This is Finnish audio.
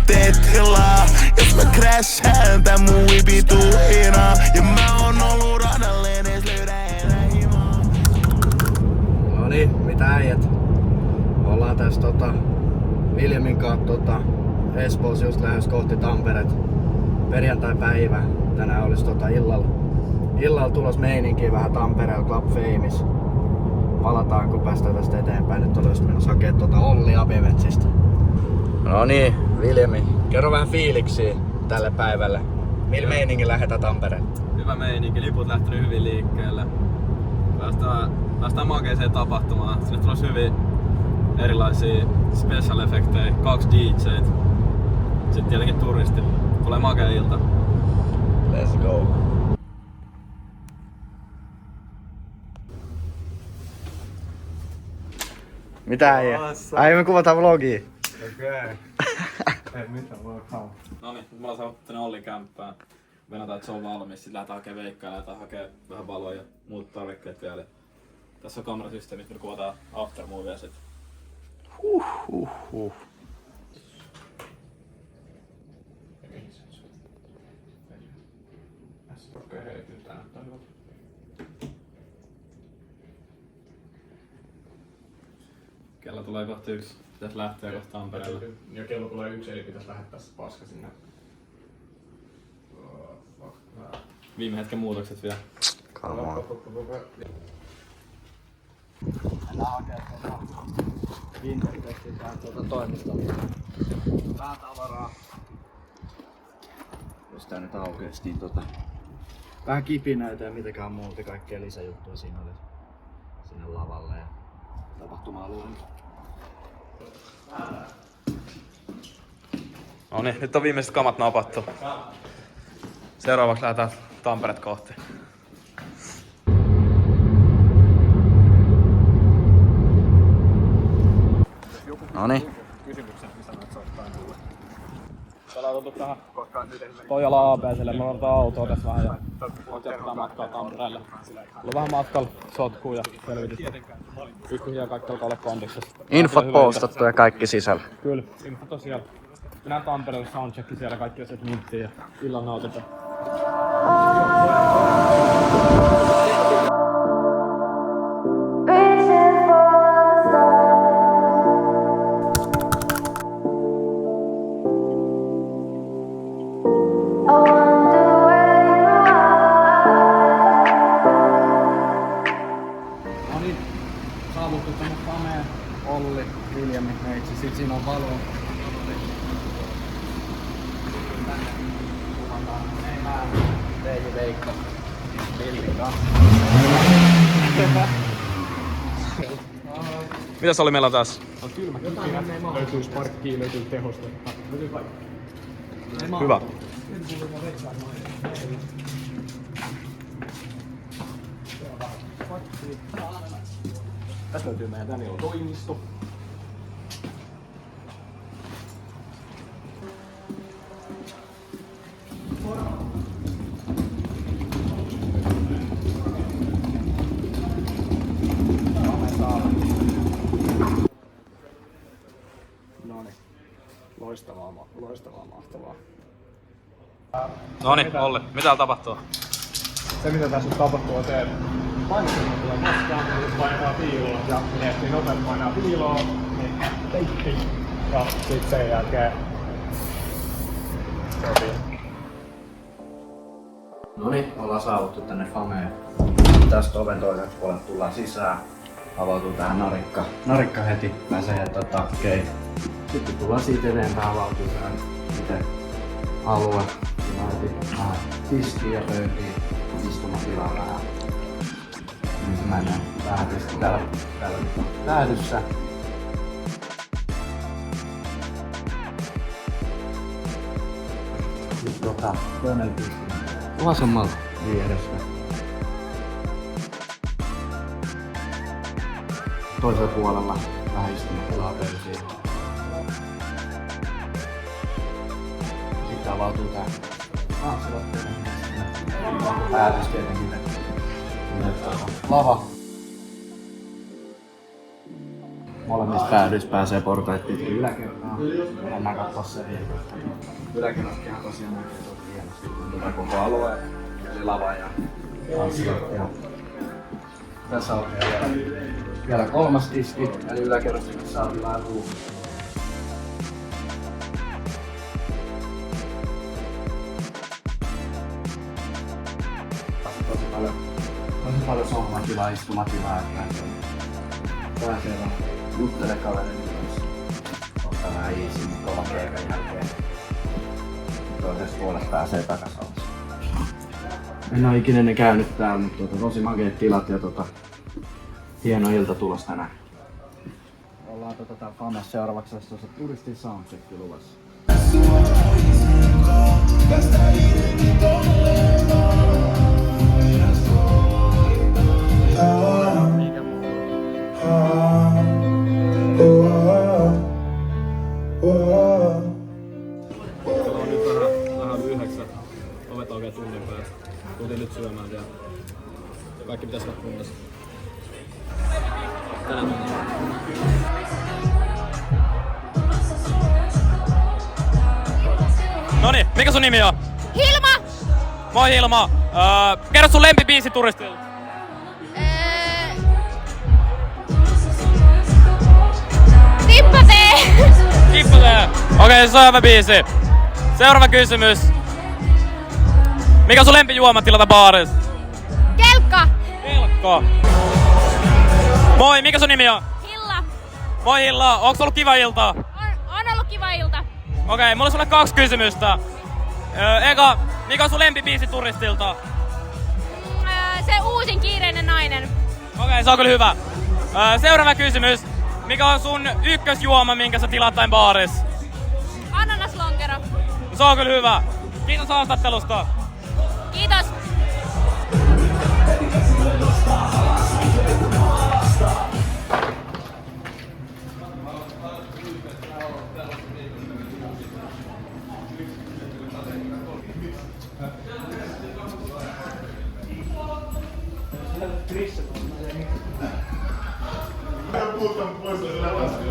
tee tilaa. Jos mä crashaan, tää mun whipi tuu hinaa. Ja mä oon ollut radalleen, ees löydä enää himaa. Noniin, mitä äijät? Ollaan tässä Viljamin kanssa Espoossa just lähes kohti Tamperet. Perjantai-päivä. Tänään olisi illalla tulos meininkiä vähän Tampereella Club Fameissa. Palataan kun päästään tästä eteenpäin. Nyt olisi menossa hakea Olli Abivetsistä. No niin, Viljami, kerro vähän fiiliksiä tälle päivälle. Millä meininki lähdetään Tampereen? Hyvä meininki, liput lähtenyt hyvin liikkeelle. Päästään makeeseen tapahtumaan. Sinne tulisi hyvin erilaisia special efektejä, 2 DJt. Sitten tietenkin turistit. Tulee makea ilta. Let's go. Mitä äijä? Ai me kuvataan vlogia. Okei. Ei mitään, welcome. Noniin, nyt me ollaan saavuttu tänne Ollin kämppään. Venataan, että se on valmis. Sitten lähdetään hakemaan veikkaa ja lähdetään hakemaan vähän valoja ja muut tarvikkeet vielä. Tässä on kamerasysteemit, me kuvataan aftermovia sit. Okei, nyt tää näyttää hyvältä. Kello tulee kohta 1. Pitäis lähteä kohta Tampereelle. Ja kello tulee 1, eli pitäis lähettää se paska sinne. Viime hetken muutokset vielä. Come on. Mennään hakemaan Intertextin täältä toimistolla. Vähän tavaraa. Jos tää nyt aukees, niin vähän kipinöitä ja mitäkään muuta, kaikkea lisäjuttuja siinä oli sinne lavalle ja tapahtuma-alueelle. Noniin, nyt on viimeiset kamat napattu. Seuraavaksi lähdetään Tamperet kohti. Noniin. Kysymykset, mitä noit soittaa mulle. Ollaan tultu tähän Toijala ABClle, me otetaan autoa tässä vähän ja jatketaan matkaa Tampereelle. Ollaan vähän matkalla sotkuu ja selvitystä. Pikkuhiljaa kaikki alkaa olla kondiksessa. Infot postattu ja kaikki sisällä. Kyllä, infot on siellä. Mennään Tampereelle soundcheckin siellä, kaikki asiat minttiin ja illan nautitaan. Saavuttu tänne Fameen, Olli, Viljami, meitsi, sit siinä on valo. Tänne kuvataan meinään, Teiji Veikka, Villin kanssa. Mitäs oli meillä taas? On kylmä kipinä, löytyy sparkkia, löytyy tehostetta. Löytyy kaikki. Hyvä. Tässä löytyy meidän Daniel toimisto. Noniin. Loistavaa, mahtavaa. Noniin, Olli, mitä täällä tapahtuu? Se mitä tässä nyt tapahtuu on se, että painosilma tulee vastaan, jos painaa piiloon ja miettii nopeasti painaa piiloon, niin teippi. Ja sit sen jälkeen sopii. Noniin, ollaan saavuttu tänne Fameen. Tästä oven toiselle puolelle tullaan sisään. Avautuu tähän narikka heti. Pääsee takkeihin. Sitten tullaan siitä eteenpäin, avautuu tähän itse alue. Siinä on heti vähän tiskiä ja pöytiä. Istumatilaa vähän. Ensimmäinen lähetys täällä lähdyssä. Sitten toinen tiski vasemmalta vieressä. Toisella puolella vähän istumatilaa pöysiin. Sitten avautuu tää tanssilattiainen päätös tietenkin. Lava. molemmista päädyissä pääsee portaita pitkin yläkertaan. Mennään kattoo sen. Yläkerratkin tosiaan näkee tosi hienosti tätä koko alue. Eli lava ja tanssit. Tässä on vielä kolmas diski, eli yläkerrasta saa tilaa ruuhia. Tosi paljon sohvatilaa, istumatilaa, että pääsee vaan juttele kaverin kanssa. Ottaa vähän easy, mutta kovan keikan jälkeen toisesta puolesta pääsee takas alas. En oo ikinä ennen käynyt täällä, mutta tosi makeet tilat ja hieno ilta tulos tänään. Ollaan täällä Famessa seuraavaksi tuossa turistin soundcheck luvassa. Kello on nyt vähän 9. Ovet on oikein tunnin päästä. Tultiin nyt syömään ja kaikki pitäisi olla kunnossa. Tänään mennään. Noniin, mikä sun nimi on? Hilma! Moi Hilma! Kerro sun lempibiisi turistilta. Tippatee! Tippatee! Okei, se on hyvä biisi. Seuraava kysymys. Mikä on sun lempijuoma tilata baarissa? Kelkka! Kelkka. Moi, mikä sun nimi on? Hilla! Moi Hilla, onks ollut kiva ilta? On ollut kiva ilta. Okei, mulla on sulle 2 kysymystä. Eka, mikä on sun lempibiisi turistilta? Se uusin kiireinen nainen. Okei, se on kyllä hyvä. Seuraava kysymys. Mikä on sun ykkösjuoma, minkä sä tilaat tain baarissa? Ananaslonkero. Se on kyllä hyvä. Kiitos haastattelusta. Kiitos. Puhutaan pois tästä läpästä.